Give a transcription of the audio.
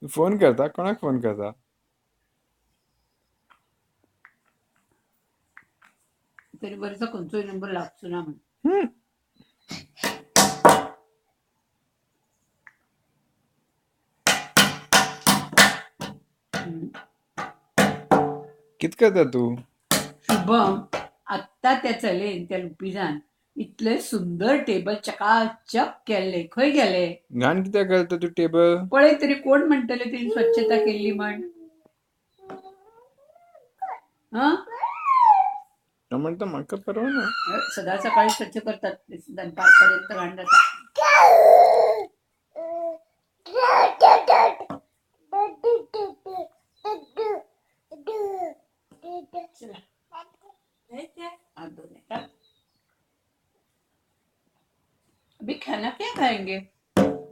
Phone करता, कोणाक phone करता? तरी बरेचसा खंयचोय नंबर लागचो ना म्हण. कित करता तू? शुभम आत्ता त्या चलेन त्या लुपिजान इतले सुंदर टेबल चकाचक केले. खंय गेले? घाण कित्याक करता तू टेबल? पळय तरी कोण म्हणटले तिने स्वच्छता केली म्हण. हं? तो म्हणता म्हाका परवाना. सदा सकाळी स्वच्छ करतात दनपारपर्यंत घाण जाता. चला. हाथ धोने का? अभी खाना क्या खाएंगे?